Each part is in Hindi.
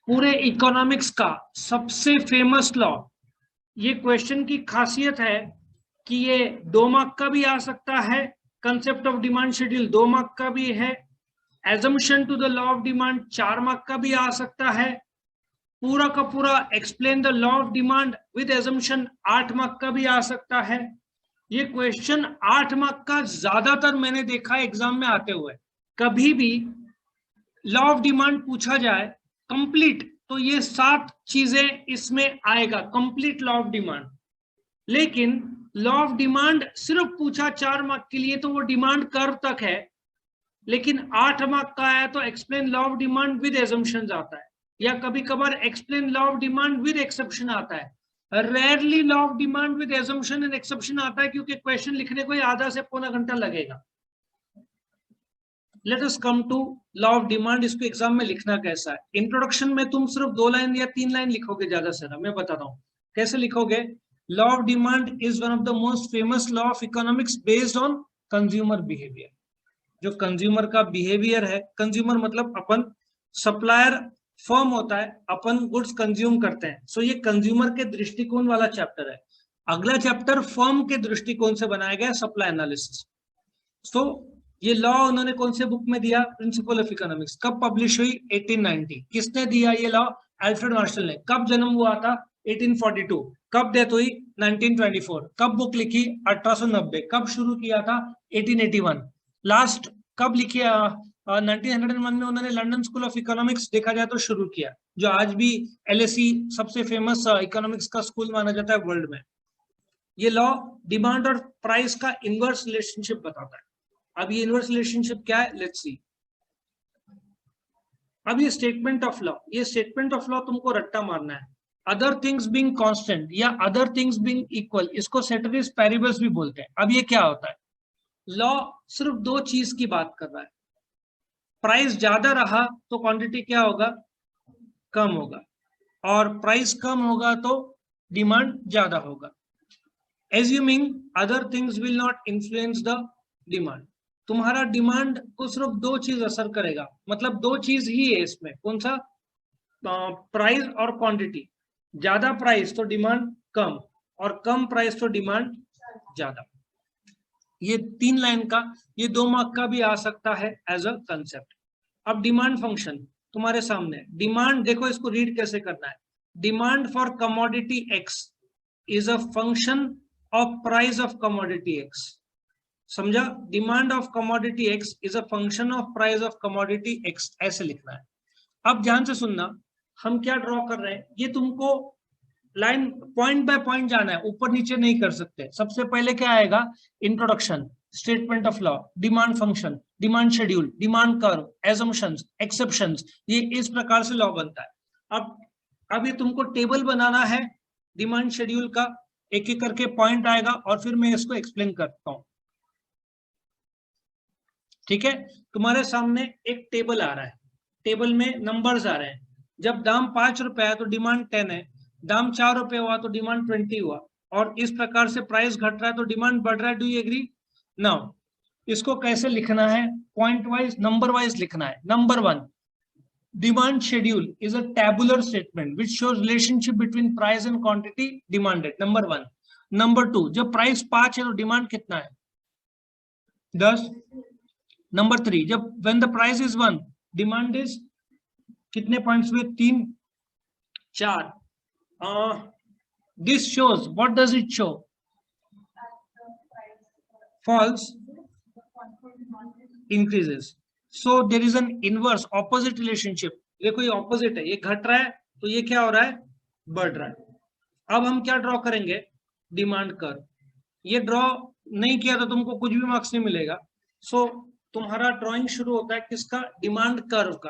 पूरे इकोनॉमिक्स का सबसे फेमस लॉ। ये क्वेश्चन की खासियत है कि ये 2 मार्क का भी आ सकता है, concept of demand schedule 2 mark का भी है, assumption to the law of demand 4 mark का भी आ सकता है, पूरा का पूरा explain the law of demand with assumption 8 mark का भी आ सकता है। ये क्वेश्चन 8 मार्क का ज्यादातर मैंने देखा है एग्जाम में आते हुए। कभी भी लॉ ऑफ डिमांड पूछा जाए कंप्लीट तो ये 7 चीजें इसमें आएगा, कंप्लीट लॉ ऑफ डिमांड। लेकिन लॉ ऑफ डिमांड सिर्फ पूछा 4 मार्क के लिए तो वो डिमांड कर्व तक है, लेकिन 8 मार्क का आया तो explain law of demand with assumptions आता है, या कभी कभार explain law of demand with exception आता है। Rarely law of demand with assumption and exception आता है, क्योंकि क्वेश्चन लिखने को ही आधा से पौना घंटा लगेगा। Let us come to law of demand. इसको एग्जाम में लिखना कैसा है। इंट्रोडक्शन में तुम सिर्फ 2 लाइन या 3 लाइन लिखोगे ज्यादा से ज्यादा। मैं बताता हूँ कैसे लिखोगे। Law of demand is one of the most famous law of economics based on consumer behaviour. जो कंज्यूमर का बिहेवियर है, कंज्यूमर मतलब अपन, सप्लायर फर्म होता है, अपन गुड्स कंज्यूम करते हैं। सो ये कंज्यूमर के दृष्टिकोण वाला चैप्टर है। अगला चैप्टर फर्म के दृष्टिकोण से बनाया गया, सप्लाई एनालिसिस। तो ये लॉ उन्होंने कौन से बुक में दिया, प्रिंसिपल ऑफ इकोनॉमिक्स। कब पब्लिश हुई, 1890। किसने दिया ये लॉ, अल्फ्रेड मार्शल ने। कब जन्म हुआ था, 1842। कब डेथ हुई, 1924। कब बुक लिखी, 1890। कब शुरू किया था, 1881। लास्ट कब लिखी, 1901 में उन्होंने लंदन स्कूल ऑफ इकोनॉमिक्स देखा जाए तो शुरू किया, जो आज भी LSE सबसे फेमस इकोनॉमिक्स का स्कूल माना जाता है वर्ल्ड में। ये लॉ डिमांड और प्राइस का इनवर्स रिलेशनशिप बताता है। अब ये इनवर्स रिलेशनशिप क्या है, लेट्स सी। अब ये स्टेटमेंट ऑफ लॉ, ये स्टेटमेंट ऑफ लॉ तुमको रट्टा मारना है। अदर थिंग्स बीइंग कांस्टेंट या अदर थिंग्स बीइंग इक्वल, इसको सेटरिस पैरिबल्स भी बोलते हैं। अब ये क्या होता है, लॉ सिर्फ 2 चीज की बात कर रहा है। प्राइस ज्यादा रहा तो क्वांटिटी क्या होगा, कम होगा, और प्राइस कम होगा तो डिमांड ज्यादा होगा। Assuming other things will not influence the demand. तुम्हारा डिमांड को सिर्फ 2 चीज असर करेगा, मतलब 2 चीज ही है इसमें। कौन सा, प्राइस और क्वांटिटी। ज्यादा प्राइस तो डिमांड कम, और कम प्राइस तो डिमांड ज्यादा। ये 3 लाइन का, ये 2 मार्क का भी आ सकता है एज अ कंसेप्ट। अब डिमांड फंक्शन तुम्हारे सामने। डिमांड देखो, इसको रीड कैसे करना है। Demand for commodity X is a function of price of commodity X. समझा, demand of commodity X is a function of price of commodity X, ऐसे लिखना है। अब ध्यान से सुनना, हम क्या ड्रॉ कर रहे हैं, ये तुमको लाइन पॉइंट बाय पॉइंट जाना है, ऊपर नीचे नहीं कर सकते। सबसे पहले क्या आएगा, introduction, statement of law, demand function, demand schedule, demand curve, assumptions, exceptions. ये इस प्रकार से लॉ बनता है। अब ये तुमको टेबल बनाना है डिमांड शेड्यूल का, एक एक करके पॉइंट आएगा और फिर मैं इसको एक्सप्लेन करता हूं। ठीक है, तुम्हारे सामने एक टेबल आ रहा है, टेबल में नंबर्स आ रहे हैं। जब दाम 5 रुपए है तो डिमांड 10 है, दाम 4 रुपए हुआ तो डिमांड 20 हुआ, और इस प्रकार से प्राइस घट रहा है तो डिमांड बढ़ रहा है। Do you agree? नाउ इसको कैसे लिखना है, पॉइंट वाइज, नंबर वाइज लिखना है। Number 1, demand schedule is a tabular statement which shows relationship between price and quantity demanded. Number 1। Number 2, जब प्राइस 5 है तो डिमांड कितना है, 10। नंबर 3, जब when the price is 1, demand is, कितने पॉइंट्स हुए, 3, 4। This shows, what does it show, falls, increases. So there is an inverse opposite relationship. देखो ये ऑपोजिट है, ये घट रहा है तो ये क्या हो रहा है, बढ़ रहा है। अब हम क्या ड्रॉ करेंगे, डिमांड कर्व। ये ड्रॉ नहीं किया तो तुमको कुछ भी मार्क्स नहीं मिलेगा। सो तुम्हारा ड्राइंग शुरू होता है किसका, डिमांड कर्व का।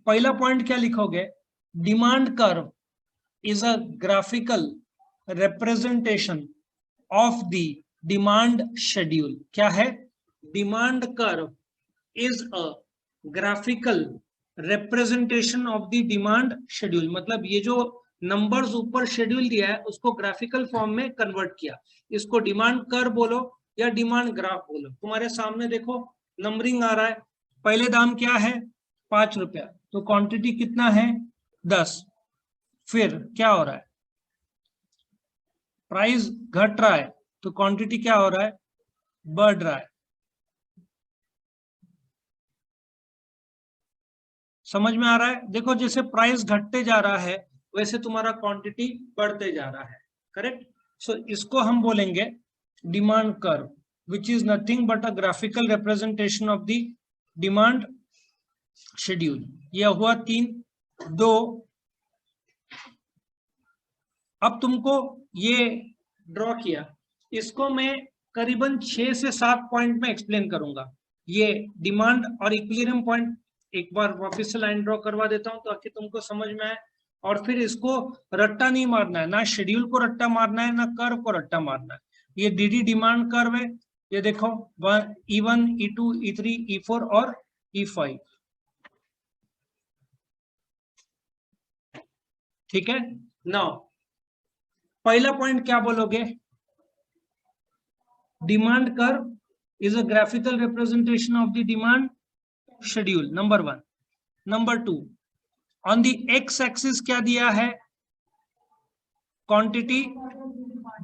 पहला पॉइंट क्या लिखोगे, demand curve is a graphical representation of the demand schedule. क्या है, demand curve is a graphical representation of the demand schedule. मतलब ये जो नंबर्स ऊपर शेड्यूल दिया है उसको ग्राफिकल फॉर्म में कन्वर्ट किया। इसको डिमांड कर्व बोलो या डिमांड ग्राफ बोलो। तुम्हारे सामने देखो नंबरिंग आ रहा है, पहले दाम क्या है, 5 रुपया, तो क्वांटिटी कितना है, 10, फिर क्या हो रहा है, प्राइस घट रहा है तो क्वांटिटी क्या हो रहा है, बढ़ रहा है। समझ में आ रहा है? देखो जैसे प्राइस घटते जा रहा है वैसे तुम्हारा क्वांटिटी बढ़ते जा रहा है, करेक्ट। सो इसको हम बोलेंगे demand curve, which is nothing but a graphical representation of the demand schedule. यह हुआ 3, 2। अब तुमको ये ड्रॉ किया, इसको मैं करीबन 6 से 7 पॉइंट में एक्सप्लेन करूंगा। ये डिमांड और इक्विलिब्रियम पॉइंट एक बार वापस से लाइन ड्रॉ करवा देता हूं ताकि तुमको समझ में आए। और फिर इसको रट्टा नहीं मारना है, ना शेड्यूल को रट्टा मारना है ना कर्व को रट्टा मारना है। ये डीडी डिमांड कर्व है, ये देखो E1, E2, E3, E4 और E5, ठीक है। नाउ पहला पॉइंट क्या बोलोगे, demand curve is a graphical representation of the demand schedule, number 1। Number 2, on the X axis क्या दिया है, quantity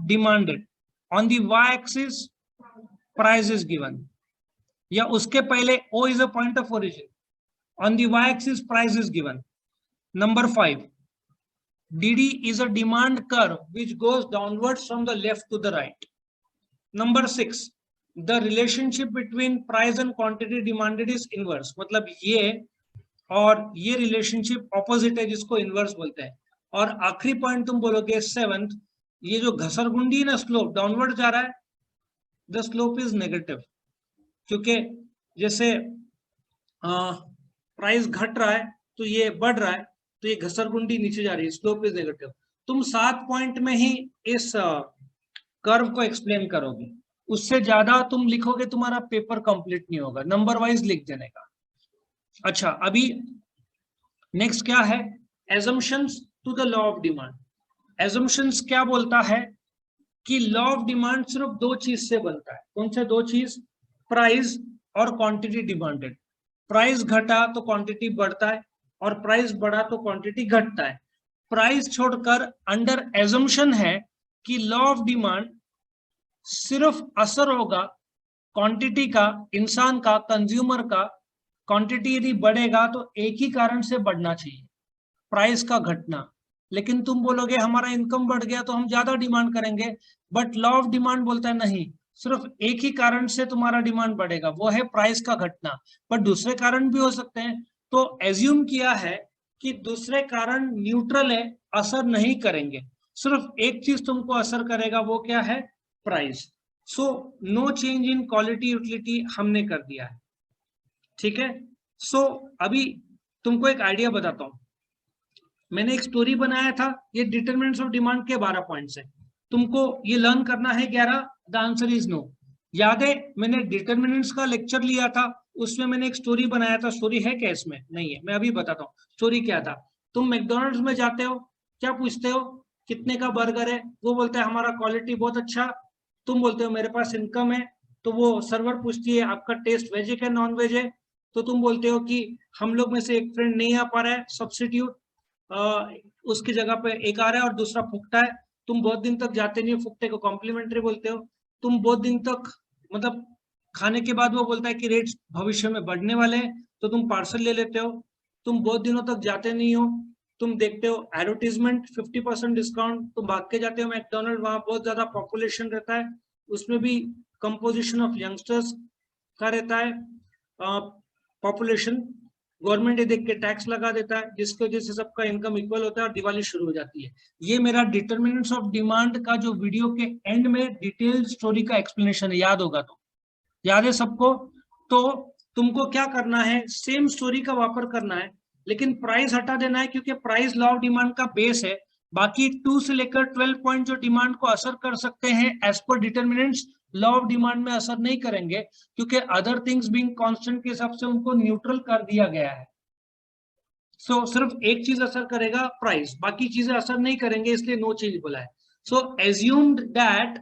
demanded, on the Y axis price is given, या उसके पहले O is a point of origin, on the Y axis price is given. Number 5, DD is a demand curve which goes downwards from the left to the right. Number 6, the relationship between price and quantity demanded is inverse, मतलब ये और ये रिलेशनशिप ऑपोजिट है जिसको इनवर्स बोलते हैं। और आखिरी पॉइंट तुम बोलोगे 7th, ये जो घसरगुंडी है ना, स्लोप डाउनवर्ड जा रहा है, द स्लोप इज नेगेटिव, क्योंकि जैसे प्राइस घट रहा है तो ये बढ़ रहा है, तो ये घसरगुंडी नीचे जा रही है, स्लोप इज नेगेटिव। तुम 7 पॉइंट में ही इस कर्व को एक्सप्लेन करोगे, उससे ज्यादा तुम लिखोगे तुम्हारा पेपर कंप्लीट नहीं होगा, नंबर वाइज लिख देने का। अच्छा, अभी नेक्स्ट क्या है, assumptions to the law of demand. Assumptions क्या बोलता है कि लॉ ऑफ डिमांड सिर्फ 2 चीज से बनता है। कौन से 2 चीज, प्राइस और क्वांटिटी डिमांडेड। प्राइस घटा तो क्वांटिटी बढ़ता है और प्राइस बढ़ा तो क्वांटिटी घटता है। प्राइस छोड़कर अंडर एजम्पशन है कि लॉ ऑफ डिमांड सिर्फ असर होगा क्वांटिटी का, इंसान का, कंज्यूमर का। क्वांटिटी यदि बढ़ेगा तो एक ही कारण से बढ़ना चाहिए, प्राइस का घटना। लेकिन तुम बोलोगे हमारा इनकम बढ़ गया तो हम ज्यादा डिमांड करेंगे, बट लॉ ऑफ डिमांड बोलता है नहीं, सिर्फ एक ही कारण से तुम्हारा डिमांड बढ़ेगा, वो है प्राइस का घटना। पर दूसरे कारण भी हो सकते हैं, तो एज्यूम किया है कि दूसरे कारण न्यूट्रल है, असर नहीं करेंगे, सिर्फ एक चीज तुमको असर करेगा, वो क्या है, price. So no change in quality utility हमने कर दिया है, ठीक है। सो अभी तुमको एक आइडिया बताता हूं, मैंने एक स्टोरी बनाया था, ये डिटरमिनेंट्स ऑफ डिमांड के 12 पॉइंट्स है, तुमको ये लर्न करना है 11, द आंसर इज नो। याद है मैंने डिटरमिनेंट्स का लेक्चर लिया था, उसमें मैंने एक स्टोरी बनाया था, स्टोरी है क्या इसमें, नहीं है, मैं अभी बताता हूँ स्टोरी क्या था। तुम मैकडोनल्ड्स में जाते हो, क्या पूछते हो कितने का बर्गर है, वो बोलता है हमारा क्वालिटी बहुत अच्छा, तुम बोलते हो मेरे पास इनकम है, तो वो सर्वर पूछती है आपका टेस्ट वेज है क्या नॉन वेज है, तो तुम बोलते हो कि हम लोग में से एक फ्रेंड नहीं आ पा रहा है, सब्स्टिट्यूट उसकी जगह पे एक आ रहा है और दूसरा फुकटा है, तुम बहुत दिन तक जाते नहीं हो, फुकटे को कॉम्प्लीमेंट्री बोलते हो। तुम बहुत दिन तक मतलब खाने के बाद वो बोलता है कि रेट्स भविष्य में बढ़ने वाले हैं, तो तुम पार्सल ले लेते हो। तुम बहुत दिनों तक जाते नहीं हो, तुम देखते हो एडवर्टीजमेंट 50% डिस्काउंट, तुम भाग के जाते हो मैकडोनल्ड, वहां बहुत ज्यादा पॉपुलेशन रहता है, उसमें भी कंपोजिशन ऑफ यंगस्टर्स का रहता है पॉपुलेशन। गवर्नमेंट ये देख के टैक्स लगा देता है, जिसकी वजह से सबका इनकम इक्वल होता है और दिवाली शुरू हो जाती है। ये मेरा डिटरमिनेंट्स ऑफ डिमांड का जो वीडियो के एंड में डिटेल स्टोरी का एक्सप्लेनेशन है, याद होगा तो, याद है सबको। तो तुमको क्या करना है, सेम स्टोरी का वापर करना है, लेकिन प्राइस हटा देना है, क्योंकि प्राइस लॉ ऑफ डिमांड का बेस है। बाकी 2 से लेकर 12 पॉइंट जो डिमांड को असर कर सकते हैं as per determinants, law of demand में असर नहीं करेंगे, क्योंकि अदर थिंग्स बीइंग कांस्टेंट के हिसाब से उनको न्यूट्रल कर दिया गया है। सो सिर्फ एक चीज असर करेगा, प्राइस, बाकी चीजें असर नहीं करेंगे, इसलिए नो चेंज बोला है। So assumed that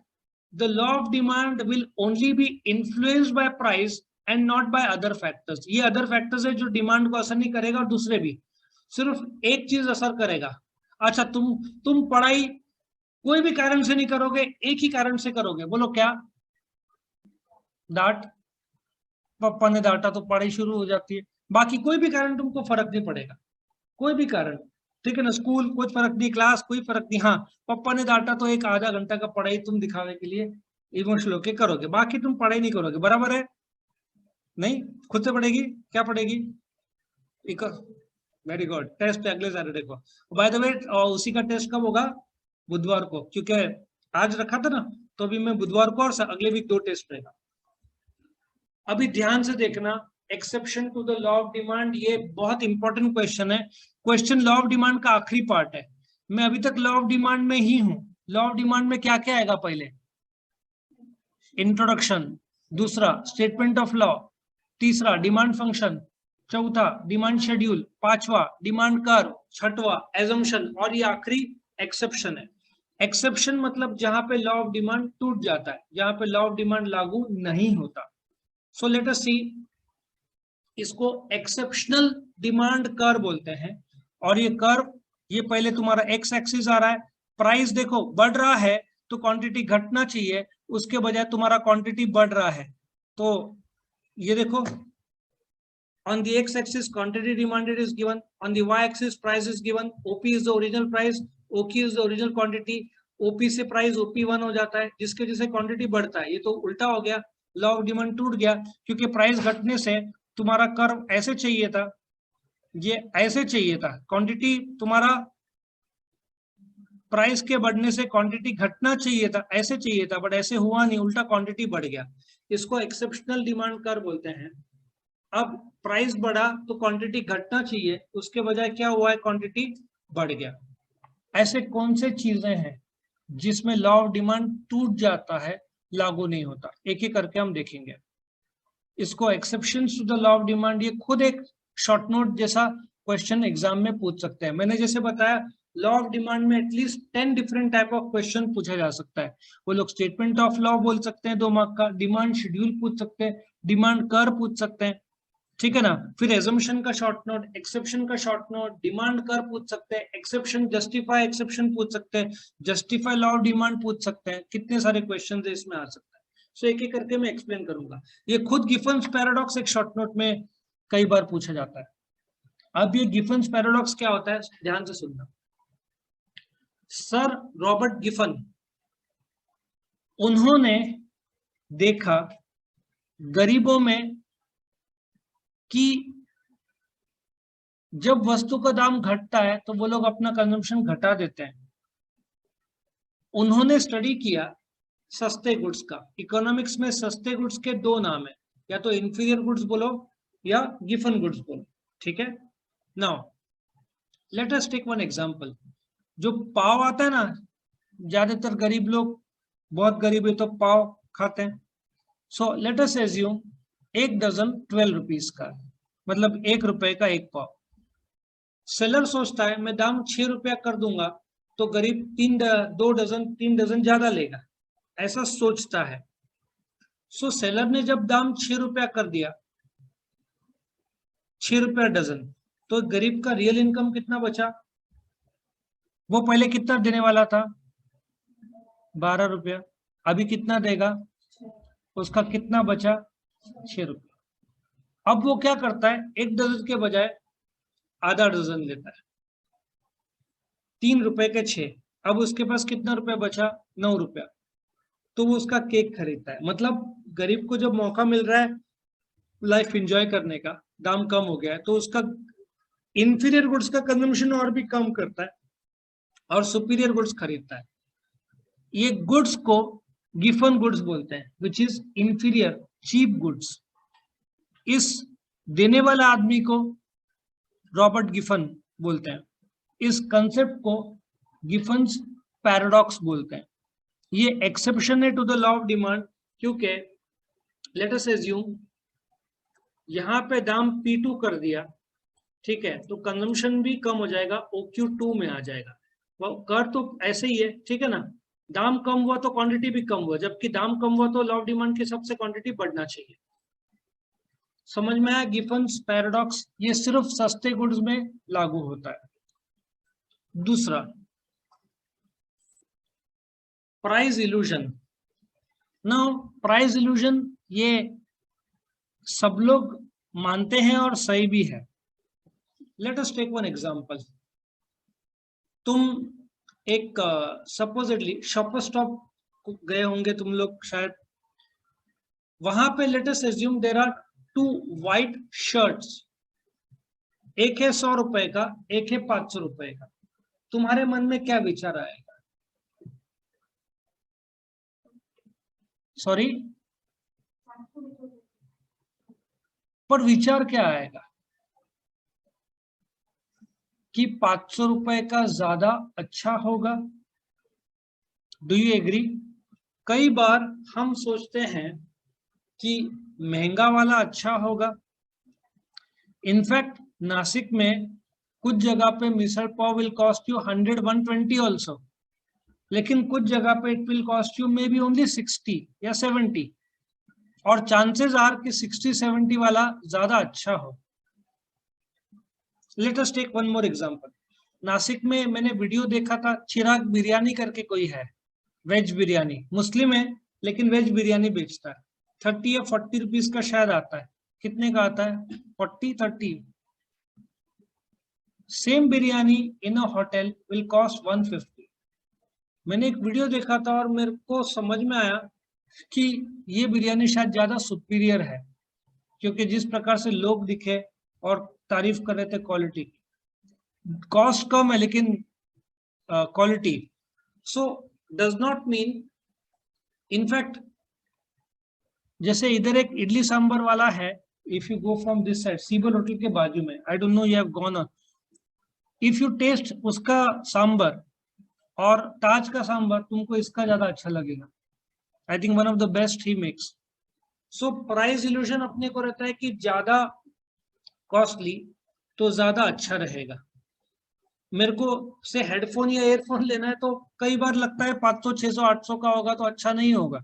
the law of demand will only be influenced by price and not by other factors। ये other factors है जो डिमांड को असर नहीं करेगा, और दूसरे भी। सिर्फ एक चीज असर करेगा। अच्छा, तुम पढ़ाई कोई भी कारण से नहीं करोगे, एक ही कारण से करोगे, बोलो क्या? डांट, पापा ने डांटा तो पढ़ाई शुरू हो जाती है। बाकी कोई भी कारण तुमको फर्क नहीं पड़ेगा, कोई भी कारण, ठीक है ना। स्कूल कोई फर्क नहीं, क्लास कोई फर्क नहीं, हाँ पापा ने डांटा तो एक आधा घंटा का पढ़ाई तुम दिखावे के लिए इमोशनल होके करोगे, बाकी तुम पढ़ाई नहीं करोगे, बराबर है? नहीं, खुद से पढ़ेगी, क्या पढ़ेगी? एक, वेरी गुड, टेस्ट अगले सैटरडे को। बाय द वे उसी का टेस्ट कब होगा? बुधवार को, क्योंकि आज रखा था ना, तो अभी मैं बुधवार को और अगले वीक 2 टेस्ट रहेगा। अभी ध्यान से देखना, exception to the law of demand, ये बहुत इंपॉर्टेंट क्वेश्चन है। क्वेश्चन लॉ ऑफ डिमांड का आखिरी पार्ट है। मैं अभी तक लॉ ऑफ डिमांड में ही हूं। लॉ ऑफ डिमांड में क्या क्या आएगा? पहले इंट्रोडक्शन, दूसरा स्टेटमेंट ऑफ लॉ, तीसरा डिमांड फंक्शन, चौथा डिमांड शेड्यूल, पांचवा डिमांड कर्व, छठवा एजम्पशन, और ये आखिरी एक्सेप्शन है। एक्सेप्शन मतलब जहां पे लॉ ऑफ डिमांड टूट जाता है, जहां पे लॉ ऑफ डिमांड लागू नहीं होता। सो लेट अस सी, इसको एक्सेप्शनल डिमांड कर्व बोलते हैं। और ये कर्व, ये पहले तुम्हारा एक्स एक्सिस आ रहा है, प्राइस देखो बढ़ रहा है तो क्वांटिटी घटना चाहिए, उसके बजाय तुम्हारा क्वांटिटी बढ़ रहा है। तो ये देखो, on the x axis quantity demanded is given, on the y axis price is given, OP is the original price, OQ is the original quantity, OP से प्राइस OP1 हो जाता है, जिसके जैसे क्वांटिटी बढ़ता है। ये तो उल्टा हो गया, लॉ ऑफ डिमांड टूट गया, क्योंकि प्राइस घटने से तुम्हारा कर्व ऐसे चाहिए था, ये ऐसे चाहिए था, क्वांटिटी तुम्हारा प्राइस के बढ़ने से क्वांटिटी घटना चाहिए था, ऐसे चाहिए था, बट ऐसे हुआ नहीं, उल्टा क्वांटिटी बढ़ गया। इसको एक्सेप्शनल डिमांड कर्व बोलते हैं। अब प्राइस बढ़ा तो क्वांटिटी घटना चाहिए, उसके बजाय क्या हुआ है? क्वांटिटी बढ़ गया। ऐसे कौन से चीजें हैं जिसमें लॉ ऑफ डिमांड टूट जाता है, लागू नहीं होता? एक एक करके हम देखेंगे। इसको exceptions to the law of demand, ये खुद एक शॉर्ट नोट जैसा क्वेश्चन एग्जाम में पूछ सकते हैं। मैंने जैसे बताया, लॉ ऑफ डिमांड में at least 10 different type of question पूछा जा सकता है। वो लोग स्टेटमेंट ऑफ लॉ बोल सकते हैं 2 मार्क का, डिमांड शेड्यूल पूछ सकते हैं, डिमांड कर्व पूछ सकते हैं, ठीक है ना। फिर एजम्पशन का शॉर्ट नोट, एक्सेप्शन का शॉर्ट नोट, डिमांड कर्व पूछ सकते हैं, एक्सेप्शन जस्टिफाई एक्सेप्शन पूछ सकते हैं, जस्टिफाई लॉ ऑफ डिमांड पूछ सकते हैं। कितने सारे क्वेश्चन है इसमें आ सकता है। सो एक एक करके मैं एक्सप्लेन करूंगा। ये खुद गिफन्स पैराडॉक्स एक शॉर्ट नोट में कई बार पूछा जाता है। अब ये गिफन्स पैराडॉक्स क्या होता है, ध्यान से सुनना। सर रॉबर्ट गिफन, उन्होंने देखा गरीबों में कि जब वस्तु का दाम घटता है तो वो लोग अपना कंजम्पशन घटा देते हैं। उन्होंने स्टडी किया सस्ते गुड्स का। इकोनॉमिक्स में सस्ते गुड्स के 2 नाम है, या तो इंफीरियर गुड्स बोलो या गिफन गुड्स बोलो, ठीक है। Now let us take one example. जो पाव आता है ना, ज्यादातर गरीब लोग, बहुत गरीब है तो पाव खाते हैं। So let us assume 1 dozen 12 rupees का, मतलब 1 रुपए का 1 पाव। सेलर सोचता है मैं दाम 6 रुपया कर दूंगा तो गरीब 2 डजन 3 डजन ज्यादा लेगा, ऐसा सोचता है। सो सेलर ने जब दाम 6 रुपया कर दिया, 6 रुपया डजन, तो गरीब का रियल इनकम कितना बचा? वो पहले कितना देने वाला था? 12 रुपया। अभी कितना देगा? उसका कितना बचा? 6 रुपया। अब वो क्या करता है, 1 डजन के बजाय आधा डजन लेता है, 3 रुपए के 6। अब उसके पास कितना रुपया बचा? 9 रुपया। तो वो उसका केक खरीदता है। मतलब गरीब को जब मौका मिल रहा है लाइफ एंजॉय करने का, दाम कम हो गया है, तो उसका इंफीरियर गुड्स का कंजम्पशन और भी कम करता है और सुपीरियर गुड्स खरीदता है। ये गुड्स को गिफन गुड्स बोलते हैं, which is inferior cheap goods. इस देने वाला आदमी को रॉबर्ट गिफन बोलते हैं। इस कंसेप्ट को गिफन्स पैराडॉक्स बोलते हैं। ये एक्सेप्शन है to the law of demand, क्योंकि लेट अस एज्यूम यहां पे दाम P2 कर दिया, ठीक है, तो कंजम्पशन भी कम हो जाएगा, OQ2 में आ जाएगा। वो कर तो ऐसे ही है, ठीक है ना। दाम कम हुआ तो क्वांटिटी भी कम हुआ, जबकि दाम कम हुआ तो लॉ ऑफ डिमांड के हिसाब से क्वांटिटी बढ़ना चाहिए। समझ में आया गिफन्स पैराडॉक्स? ये सिर्फ सस्ते गुड्स में लागू होता है। दूसरा, price illusion. Now price illusion ये सब लोग मानते हैं और सही भी है। Let us take one example. तुम एक सपोजिटली शॉपर स्टॉप गए होंगे तुम लोग शायद, वहां पे let us assume there are 2 white shirts, एक है 100 रुपए का, एक है 500 रुपए का। तुम्हारे मन में क्या विचार आएगा? सॉरी, पर विचार क्या आएगा कि 500 रुपए का ज्यादा अच्छा होगा। Do you agree? कई बार हम सोचते हैं कि महंगा वाला अच्छा होगा। इनफैक्ट नासिक में कुछ जगह पे misal pav will cost you 100-120 also, लेकिन कुछ जगह पे it will cost you may be only 60 या 70, और चांसेस आर कि 60-70 वाला ज्यादा अच्छा हो। Let us take one more example. Nashik में मैंने वीडियो देखा था, चिराग बिरयानी करके कोई है, वेज बिरयानी, मुस्लिम है लेकिन वेज बिरयानी बेचता है। 30 या 40 रुपीज का शायद आता है। कितने का आता है? 40-30। Same biryani in a hotel will cost 150। मैंने एक वीडियो देखा था और मेरे को समझ में आया कि ये बिरयानी शायद ज्यादा सुपीरियर है, क्योंकि जिस प्रकार से लोग दिखे और तारीफ कर रहे थे क्वालिटी की। कॉस्ट कम है लेकिन quality. So does not mean, in fact जैसे इधर एक इडली सांबर वाला है, if you go from this side, सीबल होटल के बाजू में, I don't know you have gone on, if you taste उसका सांबर और ताज का सांबर, तुमको इसका ज्यादा अच्छा लगेगा। I think one of the best he makes. So price illusion अपने को रहता है कि ज्यादा कॉस्टली तो ज्यादा अच्छा रहेगा। मेरे को से हेडफोन या एयरफोन लेना है तो कई बार लगता है 500, 600, 800 का होगा तो अच्छा नहीं होगा।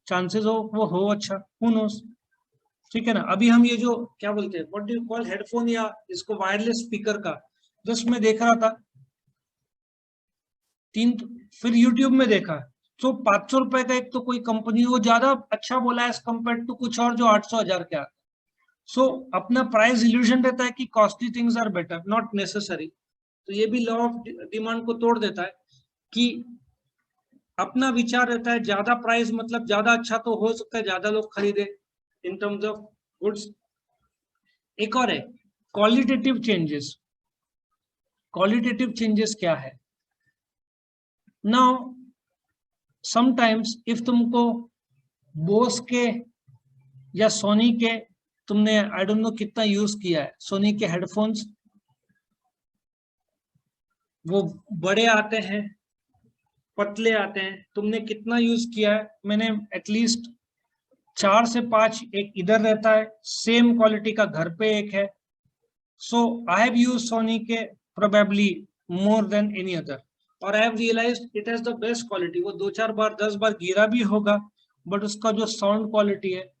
चांसेस हो अच्छा, हु नोस। ठीक है ना? अभी हम ये जो क्या बोलते हैं, what do you call, headphone या इसको वायरलेस स्पीकर का, जस्ट मैं देख रहा था फिर यूट्यूब में देखा तो 500 रुपए का एक तो कोई कंपनी वो ज्यादा अच्छा बोला है एज कम्पेयर टू कुछ और जो 800-1000 के आता। सो अपना प्राइस इल्यूजन रहता है कि costly things are better, not necessary. तो ये भी लॉ ऑफ डिमांड को तोड़ देता है कि अपना विचार रहता है ज्यादा प्राइस मतलब ज्यादा अच्छा, तो हो सकता है ज्यादा लोग खरीदे इन टर्म्स ऑफ गुड्स। एक और है क्वालिटेटिव चेंजेस। क्वालिटेटिव चेंजेस क्या है? नाउ समटाइम्स इफ तुमको बोस के या सोनी के, तुमने आई डोंट नो कितना यूज किया है सोनी के हेडफोन्स, वो बड़े आते हैं, पतले आते हैं, तुमने कितना यूज किया है? मैंने एटलीस्ट 4 से 5, एक इधर रहता है, सेम क्वालिटी का घर पे एक है। So I have use Sony के probably more than any other, और I have realized it has the best quality. वो 2-4 बार 10 बार गिरा भी होगा, बट उसका जो साउंड क्वालिटी है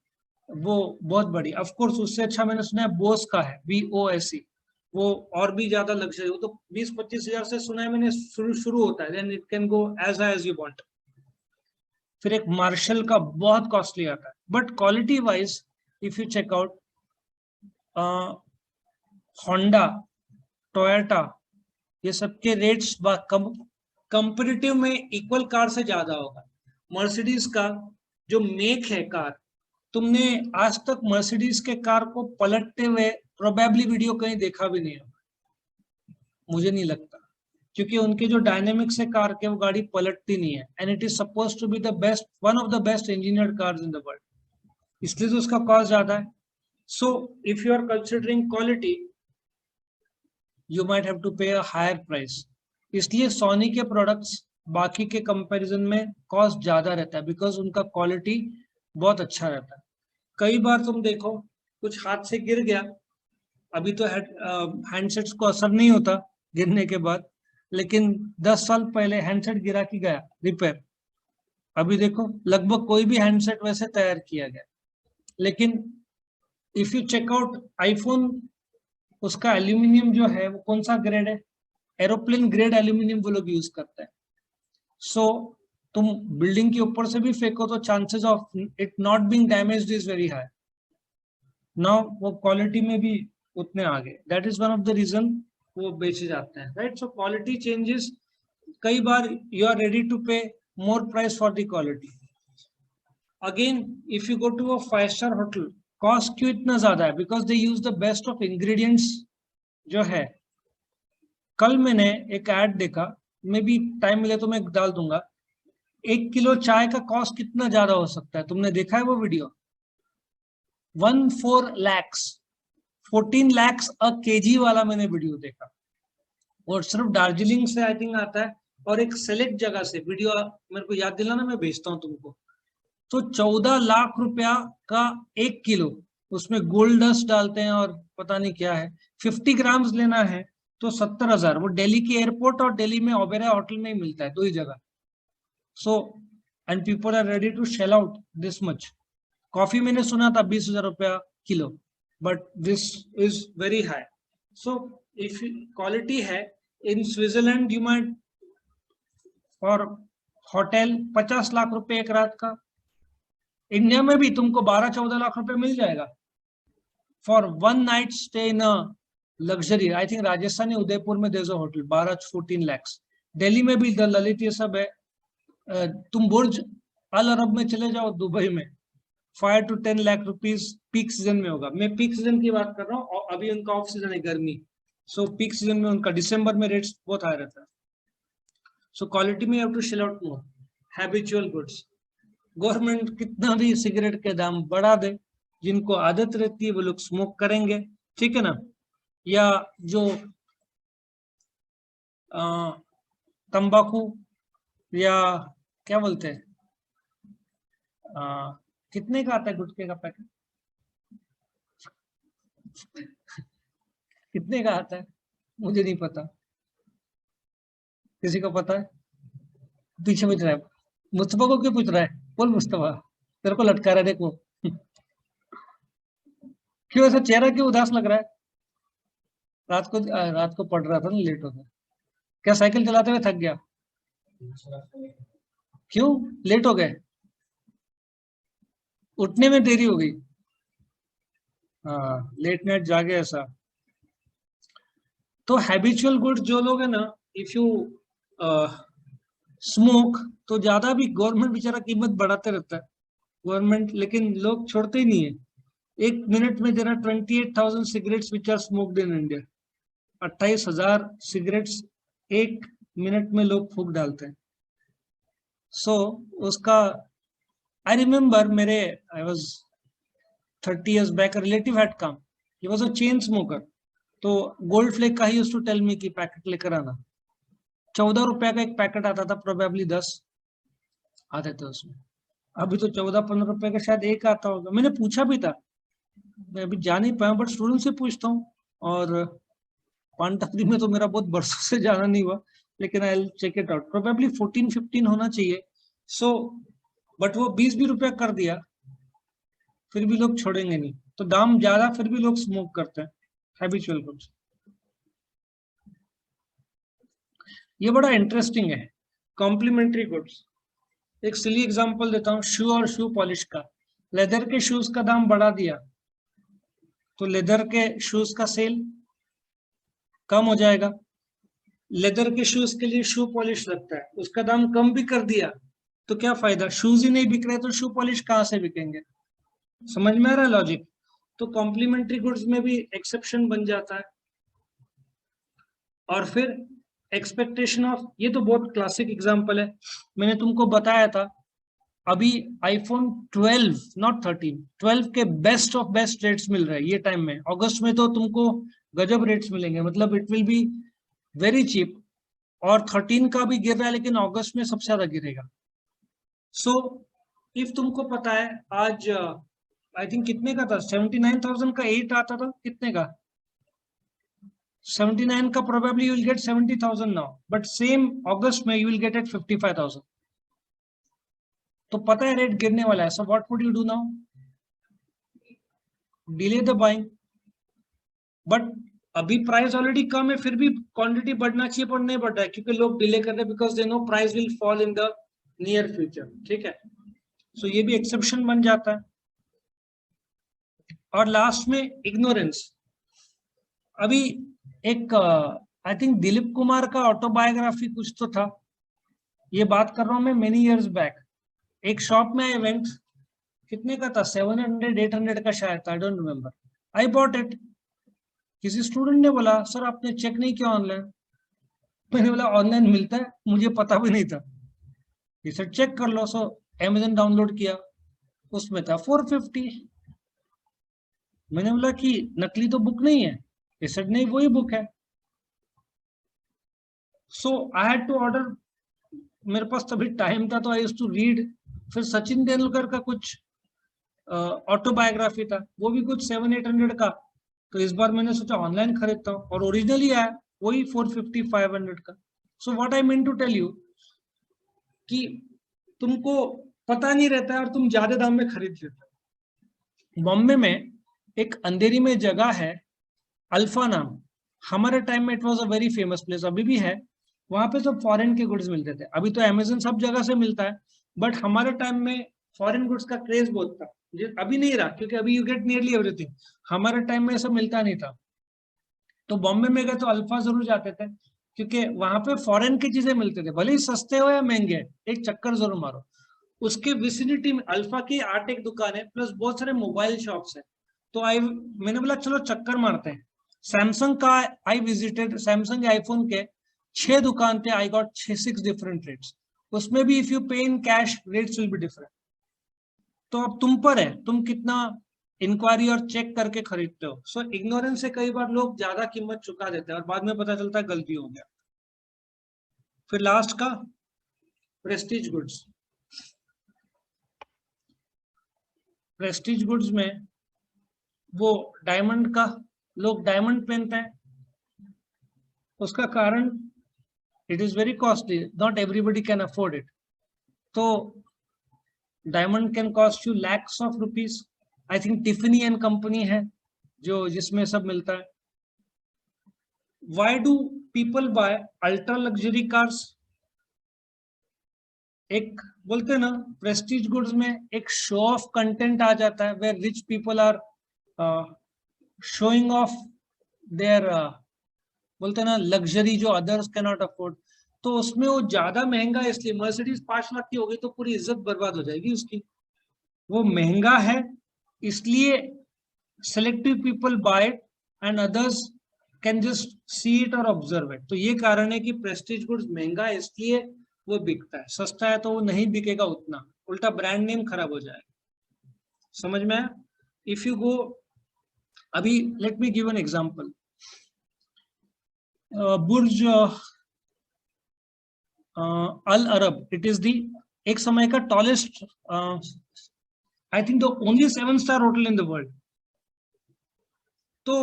वो बहुत बड़ी। ऑफ कोर्स उससे अच्छा मैंने सुना है बोस का है, BOSE, वो और भी ज्यादा लग्जरी, वो तो 20-25 हजार से सुना है मैंने शुरू होता है, then it can go as high as you want. फिर एक मार्शल का बहुत कॉस्टली आता है, but quality wise if you check out Honda, Toyota, ये सबके रेट्स कंपेरेटिव में इक्वल कार से ज्यादा होगा। मर्सिडीज का जो मेक है कार, तुमने आज तक मर्सिडीज के कार को पलटते हुए प्रोबेबली वीडियो कहीं देखा भी नहीं होगा, मुझे नहीं लगता, क्योंकि उनके जो डायनेमिक्स है कार के, वो गाड़ी पलटती नहीं है, and it is suppose to be the best, one of the best engineered cars in the world, इसलिए तो उसका कॉस्ट ज्यादा है। So if you are considering quality, you might have to pay a higher price. इसलिए सोनी के प्रोडक्ट्स बाकी के कंपैरिजन में कॉस्ट ज्यादा रहता है, बिकॉज उनका क्वालिटी बहुत अच्छा रहता है। कई बार तुम देखो कुछ हाथ से गिर गया, अभी तो हैंडसेट्स को असर नहीं होता गिरने के बाद, लेकिन 10 साल पहले हैंडसेट गिरा के गया रिपेयर, अभी देखो लगभग कोई भी हैंडसेट वैसे तैयार किया गया। लेकिन इफ यू चेकआउट आईफोन, उसका एल्यूमिनियम जो है वो कौन सा ग्रेड है? एरोप्लेन ग्रेड एल्यूमिनियम वो लोग यूज करते हैं. सो तुम बिल्डिंग के ऊपर से भी फेंको तो chances of it not being damaged is very high. Now वो क्वालिटी में भी उतने आगे, that is one of the reason वो बेचे जाते हैं, राइट. सो क्वालिटी चेंजेस, कई बार you are ready to pay more price for the quality. Again if you go to a 5 star hotel, cost क्यों इतना ज्यादा है? Because they use the best of ingredients जो है. कल मैंने एक ऐड देखा, मे भी टाइम मिले तो मैं डाल दूंगा. 1 किलो चाय का कॉस्ट कितना ज्यादा हो सकता है? तुमने देखा है वो वीडियो? 14 lakhs, 14 lakhs अ केजी वाला मैंने वीडियो देखा. और सिर्फ दार्जिलिंग से आई थिंक आता है, और एक सेलेक्ट जगह से. वीडियो मेरे को याद दिलाना, मैं भेजता हूँ तुमको. तो 14 लाख रुपया का 1 किलो, उसमें गोल्ड डस्ट डालते हैं और पता नहीं क्या है. 50 ग्राम्स लेना है तो 70,000. वो दिल्ली की एयरपोर्ट और दिल्ली में ओबेरॉय होटल में ही मिलता है, दो ही जगह. So and people are ready to shell out this much. Coffee मैंने सुना था 20,000 रुपया kilo, but this is very high. So if quality है, in Switzerland you might for hotel 50 lakh रुपए एक रात का. इंडिया में भी तुमको 12-14 लाख रुपए मिल जाएगा for 1 night stay in luxury. I think Rajasthani Udaipur में there is a hotel 12-14 lakhs. Delhi में भी द ललित ये सब है. तुम बुर्ज अल अरब में चले जाओ, दुबई में 5 to 10 lakh rupees peak season में होगा. मैं पीक सीजन की बात कर रहा हूँ, और अभी उनका ऑफ सीजन है गर्मी. सो पीक सीजन में उनका दिसंबर में रेट्स बहुत हाई रहता है. सो क्वालिटी में have to shell out more. Habitual goods, government कितना भी सिगरेट के दाम बढ़ा दे, जिनको आदत रहती है वो लोग स्मोक करेंगे, ठीक है ना. या जो तंबाकू या क्या बोलते हैं, कितने का आता है गुटखे का पैकेट? कितने का आता है मुझे नहीं पता. किसी को पता है? पीछे पूछ रहा है. मुस्तफा को क्यों पूछ रहा है? बोल मुस्तफा, तेरे को लटका रहा है देखो. क्यों ऐसा चेहरा क्यों उदास लग रहा है? रात को पढ़ रहा था ना, लेट हो गया क्या? साइकिल चलाते हुए थक गया? क्यों लेट हो गए? उठने में देरी हो गई? हाँ, लेट नाइट जागे ऐसा. तो हैबिचुअल गुड्स जो लोग है ना, इफ यू स्मोक, तो ज्यादा भी गवर्नमेंट बेचारा कीमत बढ़ाते रहता है गवर्नमेंट, लेकिन लोग छोड़ते ही नहीं है. 1 मिनट में जरा 28,000 cigarettes which are smoked in India. 28,000 cigarettes 1 minute में लोग फूक डालते हैं. सो उसका आई रिमेम्बर, मेरे I was 30 years back, a relative had come. He was a chain smoker. तो गोल्ड फ्लेक का ही यूज्ड टू टेल मी कि पैकेट लेकर आना. 14 रुपया का एक पैकेट आता था, प्रोबेबली 10 आते थे उसमें. अभी तो 14-15 रुपए का शायद एक आता होगा. मैंने पूछा भी था, मैं अभी जा नहीं पाया, बट स्टूडेंट से पूछता हूँ. और पान टपरी में तो मेरा बहुत बरसों से जाना नहीं हुआ, लेकिन I check it out. Probably 14-15 होना चाहिए. सो बट वो 20 भी रुपया कर दिया, फिर भी लोग छोड़ेंगे नहीं. तो दाम ज्यादा फिर भी लोग स्मोक करते हैं. हैबिचुअल गुड्स, ये बड़ा इंटरेस्टिंग है. कॉम्प्लीमेंट्री गुड्स, एक सिली एग्जांपल देता हूँ, शू और शू पॉलिश का. लेदर के शूज का दाम बढ़ा दिया तो लेदर के शूज का सेल कम हो जाएगा. लेदर के शूज के लिए शू पॉलिश लगता है, उसका दाम कम भी कर दिया तो क्या फायदा? शूज ही नहीं बिक रहे तो शू पॉलिश कहाँ से बिकेंगे? समझ में आ रहा है लॉजिक? तो कॉम्प्लीमेंट्री गुड्स में भी एक्सेप्शन बन जाता है. और फिर एक्सपेक्टेशन ऑफ, ये तो बहुत क्लासिक एग्जांपल है, मैंने तुमको बताया था. अभी आईफोन 12 नॉट 13, 12 के बेस्ट ऑफ बेस्ट रेट्स मिल रहे हैं ये टाइम में. अगस्त में तो तुमको गजब रेट्स मिलेंगे, मतलब it will be very cheap. और 13 का भी गिर रहा है, लेकिन अगस्त में सबसे ज्यादा गिरेगा. सो इफ तुमको पता है आज आई थिंक कितने का था, 79,000 का 8 आता था, कितने का? 79 का probably you will get 70,000 now, but same August में you will get at 55,000. तो पता है रेट गिरने वाला है. So what would you do now? Delay the buying, but अभी प्राइस ऑलरेडी कम है, फिर भी क्वांटिटी बढ़ना चाहिए पर नहीं बढ़ रहा है क्योंकि लोग डिले कर रहे हैं because they know price will fall in the near future. ठीक है, सो ये भी एक्सेप्शन बन जाता है। और लास्ट में इग्नोरेंस। अभी एक आई थिंक दिलीप कुमार का ऑटोबायोग्राफी कुछ तो था, ये बात कर रहा हूं मैं मेनी इयर्स बैक। एक शॉप में आई वेंट, कितने का था, 700-800 का शायद, I don't remember. I bought it. किसी स्टूडेंट ने बोला सर आपने चेक नहीं किया ऑनलाइन। मैंने बोला ऑनलाइन मिलता है, मुझे पता भी नहीं था। ये सर चेक कर लो। सो अमेजन डाउनलोड किया, उसमें था 450। मैंने बोला कि नकली तो बुक नहीं है, ये सर नहीं वही बुक है। So I had to order, मेरे पास तभी टाइम था तो आई यूज्ड टू रीड। फिर सचिन तेंदुलकर का कुछ ऑटोबायोग्राफी था, वो भी कुछ 700-800 का। तो इस बार मैंने सोचा ऑनलाइन खरीदता हूँ और ओरिजिनली आया वही 450-500 का। So what I mean to tell you कि तुमको पता नहीं रहता है और तुम ज्यादा दाम में खरीद लेते हो। बॉम्बे में एक अंधेरी में जगह है अल्फा नाम, हमारे टाइम में it was a very famous place, अभी भी है। वहां पे सब फॉरेन के गुड्स मिलते थे। अभी तो अमेजन सब जगह से मिलता है, बट हमारे टाइम में फॉरेन गुड्स का क्रेज बहुत था। अभी नहीं रहा क्योंकि अभी यू गेट नियरली एवरीथिंग, हमारे टाइम में सब मिलता नहीं था। तो बॉम्बे में गए तो अल्फा जरूर जाते थे क्योंकि वहां पे फॉरेन की चीजें मिलते थे, भले ही सस्ते हो या महंगे, एक चक्कर जरूर मारो। उसके विसिनिटी में अल्फा की 8 एक दुकान है, प्लस बहुत सारे मोबाइल शॉप्स है। तो मैंने बोला चलो चक्कर मारते हैं। सैमसंग का आई विजिटेड, सैमसंग आईफोन के 6 दुकान थे, आई गॉट 6 डिफरेंट रेट्स। उसमें भी इफ यू पे in cash rates will be different. तो अब तुम पर है, तुम कितना इंक्वायरी और चेक करके खरीदते हो। सो इग्नोरेंस से कई बार लोग ज्यादा कीमत चुका देते हैं और बाद में पता चलता है गलती हो गया। फिर लास्ट का प्रेस्टीज गुड्स। प्रेस्टीज गुड्स में वो डायमंड का, लोग डायमंड पहनते हैं, उसका कारण it is very costly, not everybody can afford it. तो diamond can cost you lakhs of rupees. I think Tiffany and company है जो जिसमें सब मिलता है। Why do people buy ultra luxury cars? एक बोलते हैं ना प्रेस्टीज गुड्स में एक शो ऑफ कंटेंट आ जाता है, where rich people are showing off their बोलते हैं ना लग्जरी जो अदर्स कैन नॉट अफोर्ड। तो उसमें वो ज्यादा महंगा है, इसलिए मर्सिडीज 5 लाख की होगी तो पूरी इज्जत बर्बाद हो जाएगी उसकी। वो महंगा है इसलिए selective people buy it and others can just see it और ऑब्जर्व इट। तो ये कारण है कि प्रेस्टीज गुड्स महंगा है इसलिए वो बिकता है, सस्ता है तो वो नहीं बिकेगा उतना, उल्टा ब्रांड नेम खराब हो जाएगा। समझ में आया? इफ यू गो, अभी let me give an example. Burj Al Arab, it is the एक समय का tallest, I think the only 7-स्टार होटल इन द वर्ल्ड। तो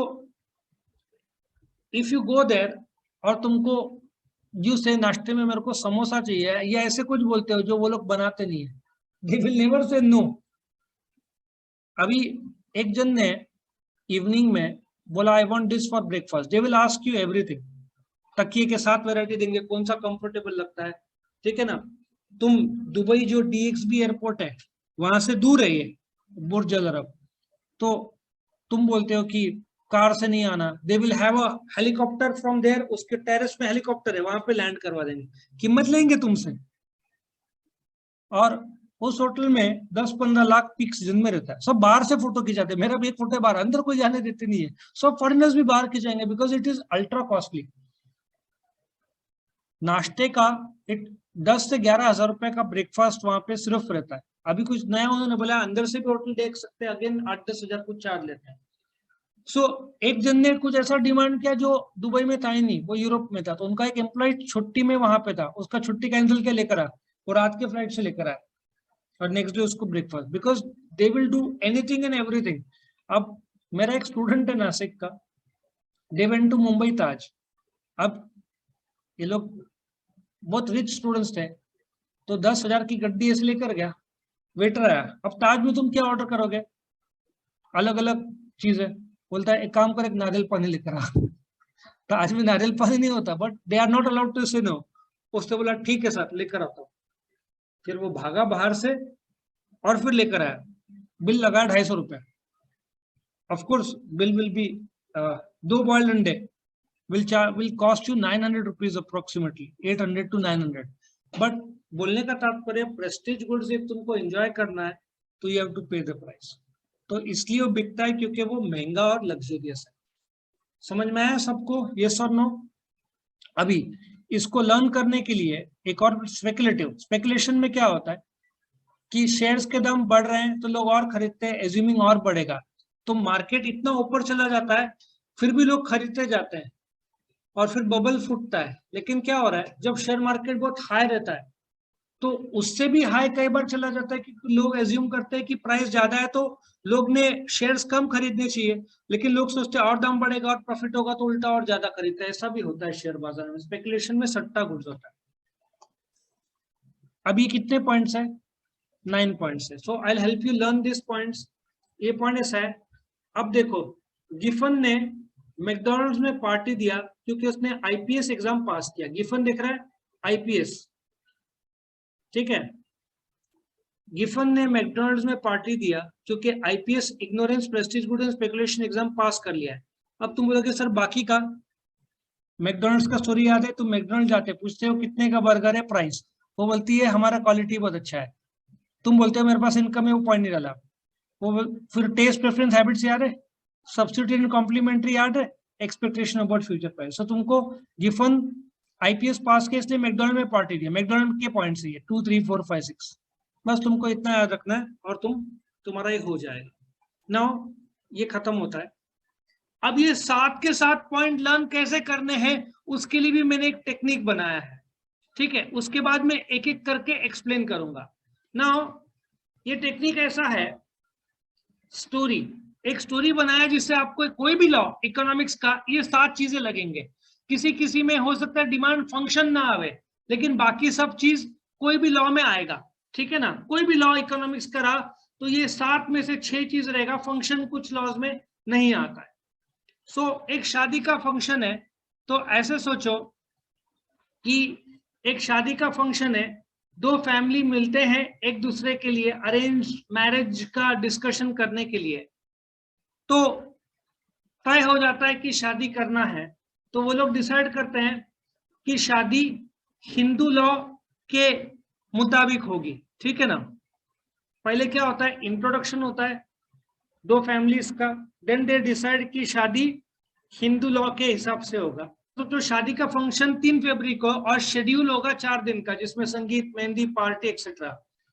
इफ यू गो देयर और तुमको यू से नाश्ते में मेरे को समोसा चाहिए या ऐसे कुछ बोलते हो जो वो लोग बनाते नहीं है, they will never say no. अभी एक जन ने इवनिंग में बोला I want this for breakfast, they will ask you everything. तकिए के साथ वैरायटी देंगे, कौन सा कंफर्टेबल लगता है, ठीक है ना। तुम दुबई जो DXB एयरपोर्ट है वहां से दूर है ये बुर्ज अल अरब, तो तुम बोलते हो कि कार से नहीं आना, they will have a helicopter from there, उसके टेरेस में हेलीकॉप्टर है वहां पे लैंड करवा देंगे, कीमत लेंगे तुमसे। और उस होटल में 10-15 लाख पिक्स दिन में रहता है, सब बाहर से फोटो खिंचाते हैं। मेरा भी एक फोटो बाहर, अंदर कोई जाने देते नहीं है, सब फॉरेनर्स भी बाहर खिंचाएंगे because it is ultra costly. नाश्ते का 10 से 11 हजार रुपए का ब्रेकफास्ट वहां पे सिर्फ रहता है। अभी कुछ नया उन्होंने बोला अंदर से भी होटल देख सकते हैं, अगेन 8-10 हजार कुछ चार्ज लेते हैं। सो एक जन ने कुछ ऐसा डिमांड किया जो दुबई में था ही नहीं, वो यूरोप में था। तो उनका एक एम्प्लॉय छुट्टी में वहां पे था, उसका छुट्टी कैंसिल के लेकर आया और रात के फ्लाइट से लेकर आया और नेक्स्ट डे उसको breakfast, because they will do anything and everything. अब मेरा एक स्टूडेंट है नासिक का, दे वेंट टू मुंबई ताज। अब ये लोग बहुत रिच स्टूडेंट्स थे, तो 10,000 की गड्डी ऐसे लेकर गया, वेटर आया। अब ताज में तुम क्या ऑर्डर करोगे, अलग अलग चीज है। बोलता है एक काम कर, एक नारियल पानी लेकर आ। तो आज में नारियल पानी नहीं होता, but they are not allowed to say no. उसने बोला ठीक है सर, लेकर आता हूँ। फिर वो भागा बाहर से और फिर लेकर आया। बिल लगा 250 रुपए। Of course bill will be 2 boiled अंडे will cost you 900 rupees approximately, 800 to 900. But बोलने का तात्पर्य प्रेस्टीज गुड्स एक तुमको एंजॉय करना है तो यू हैव टू पे द प्राइस। तो इसलिए वो बिकता है क्योंकि वो महंगा और लग्जरियस है। समझ में आया सबको, यस और नो? अभी इसको लर्न करने के लिए एक और स्पेकुलेशन में क्या होता है कि शेयर्स के दाम बढ़ रहे हैं तो लोग और खरीदते हैं, एज्यूमिंग और बढ़ेगा, तो मार्केट इतना ऊपर चला जाता है, फिर भी लोग खरीदते जाते हैं और फिर बबल फूटता है। लेकिन क्या हो रहा है, जब शेयर मार्केट बहुत हाई रहता है तो उससे भी हाई कई बार चला जाता है क्योंकि लोग एज्यूम करते हैं कि प्राइस ज्यादा है तो लोग ने शेयर्स कम खरीदने चाहिए, लेकिन लोग सोचते हैं और दाम बढ़ेगा और प्रॉफिट होगा तो उल्टा और ज्यादा खरीदते हैं। ऐसा भी होता है शेयर बाजार में, स्पेकुलेशन में सट्टा गुड्स होता है। अभी कितने पॉइंट्स है? 9 पॉइंट्स है। So I will help you learn this points. ये पॉइंट ऐसा है, अब देखो गिफन ने मैकडॉनल्ड्स में पार्टी दिया क्योंकि उसने आईपीएस एग्जाम पास किया। गिफन देख रहा है आईपीएस, ठीक है। गिफन ने मैकडॉनल्ड्स में पार्टी दिया क्योंकि IPS ignorance Prestige good and speculation exam पास कर लिया है। अब तुम बोलोगे सर बाकी का, मैकडॉनल्ड्स का स्टोरी याद है? तुम मैकडॉनल्ड्स जाते पूछते हो कितने का बर्गर है, प्राइस, वो बोलती है हमारा क्वालिटी बहुत अच्छा है। तुम बोलते हो मेरे पास इनकम है, वो पॉइंट नहीं डाला। वो फिर टेस्ट प्रेफरेंस हैबिट्स याद है, सब्स्टिट्यूट एंड कॉम्प्लीमेंट्री याद है, एक्सपेक्टेशन अबाउट फ्यूचर प्राइस। सो तुमको गिफन आईपीएस पास के इसलिए मैकडॉनल्ड में पार्टी दिया। मैकडॉनल्ड के पॉइंट्स ये 2 3 4 5 6, बस तुमको इतना याद रखना है और तुम्हारा ये हो जाएगा। नाउ ये खत्म होता है। अब ये 7 के 7 पॉइंट लर्न कैसे करने हैं उसके लिए भी मैंने एक टेक्निक बनाया है, ठीक है। उसके बाद में एक एक करके एक्सप्लेन करूंगा। नाउ ये टेक्निक ऐसा है, स्टोरी, एक स्टोरी बनाया जिससे आपको कोई भी लॉ इकोनॉमिक्स का ये 7 चीजें लगेंगे। किसी किसी में हो सकता है डिमांड फंक्शन ना आवे, लेकिन बाकी सब चीज कोई भी लॉ में आएगा, ठीक है ना। कोई भी लॉ इकोनॉमिक्स का रहा तो ये 7 में से 6 चीज रहेगा, फंक्शन कुछ लॉज में नहीं आता है। सो एक शादी का फंक्शन है तो ऐसे सोचो कि एक शादी का फंक्शन है, 2 फैमिली मिलते हैं एक दूसरे के लिए अरेंज मैरिज का डिस्कशन करने के लिए। तो तय हो जाता है कि शादी करना है, तो वो लोग डिसाइड करते हैं कि शादी हिंदू लॉ के मुताबिक होगी, ठीक है ना। पहले क्या होता है, इंट्रोडक्शन होता है 2 फैमिलीज का, देन दे डिसाइड कि शादी हिंदू लॉ के हिसाब से होगा। तो शादी का फंक्शन 3 फरवरी को और शेड्यूल होगा 4 दिन का, जिसमें संगीत, मेहंदी, पार्टी एक्सेट्रा।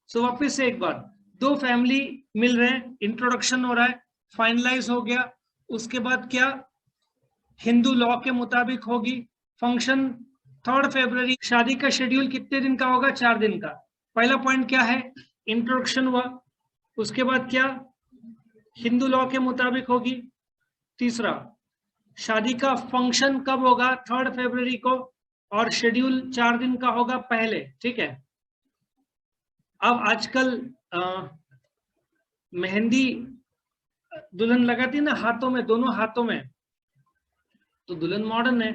सो वापस से एक बार, 2 फैमिली मिल रहे हैं, इंट्रोडक्शन हो रहा है, फाइनलाइज हो गया। उसके बाद क्या, हिंदू लॉ के मुताबिक होगी। फंक्शन 3 फरवरी, शादी का शेड्यूल कितने दिन का होगा, 4 दिन का। पहला पॉइंट क्या है, इंट्रोडक्शन हुआ। उसके बाद क्या, हिंदू लॉ के मुताबिक होगी। तीसरा, शादी का फंक्शन कब होगा, 3 फरवरी को, और शेड्यूल 4 दिन का होगा पहले, ठीक है। अब आजकल मेहंदी दुल्हन लगाती है ना हाथों में, दोनों हाथों में, तो दुल्हन मॉडर्न है,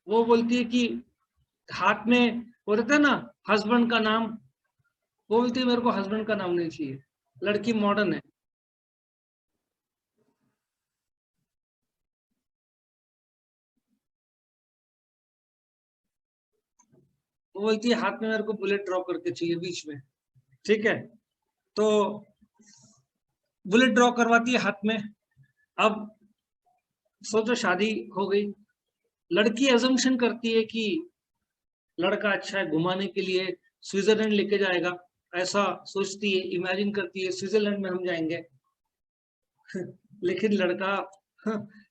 वो बोलती है कि हाथ में वो रहता है ना हस्बैंड का नाम, वो बोलती है मेरे को हस्बैंड का नाम नहीं चाहिए। लड़की मॉडर्न है, वो बोलती है हाथ में मेरे को बुलेट ड्रॉ करके चाहिए बीच में, ठीक है। तो बुलेट ड्रॉ करवाती है हाथ में। अब सोचो शादी हो गई, लड़की एजम्पशन करती है कि लड़का अच्छा है, घुमाने के लिए स्विट्जरलैंड लेके जाएगा, ऐसा सोचती है, इमेजिन करती है स्विट्जरलैंड में हम जाएंगे। लेकिन लड़का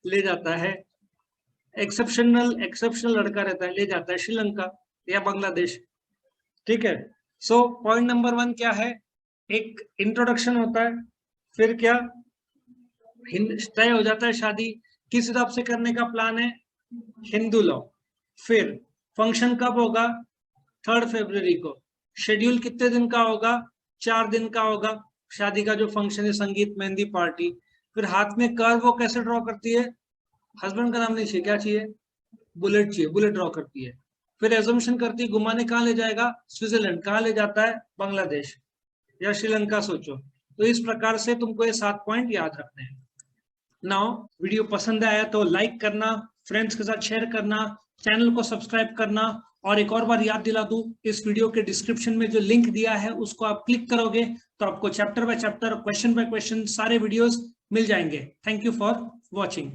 ले जाता है, एक्सेप्शनल लड़का रहता है, ले जाता है श्रीलंका या बांग्लादेश, ठीक है। सो पॉइंट नंबर 1 क्या है, एक इंट्रोडक्शन होता है, फिर क्या, तय हो जाता है शादी किस हिसाब से करने का प्लान है, हिंदू लॉ। फिर फंक्शन कब होगा, 3 फरवरी को। शेड्यूल कितने दिन का होगा, 4 दिन का होगा शादी का जो फंक्शन है, संगीत, मेहंदी, पार्टी। फिर हाथ में कर्व वो कैसे ड्रॉ करती है, हस्बैंड का नाम नहीं चाहिए, क्या चाहिए, बुलेट चाहिए, बुलेट ड्रॉ करती है। फिर एजम्पशन करती है घुमाने कहाँ ले जाएगा, स्विट्जरलैंड, कहाँ ले जाता है, बांग्लादेश या श्रीलंका सोचो। तो इस प्रकार से तुमको ये 7 पॉइंट याद रखने हैं। नाउ वीडियो पसंद आया तो लाइक करना, फ्रेंड्स के साथ शेयर करना, चैनल को सब्सक्राइब करना। और एक और बार याद दिला दूं, इस वीडियो के डिस्क्रिप्शन में जो लिंक दिया है उसको आप क्लिक करोगे तो आपको chapter by chapter, question by question सारे वीडियोस मिल जाएंगे। Thank you for watching.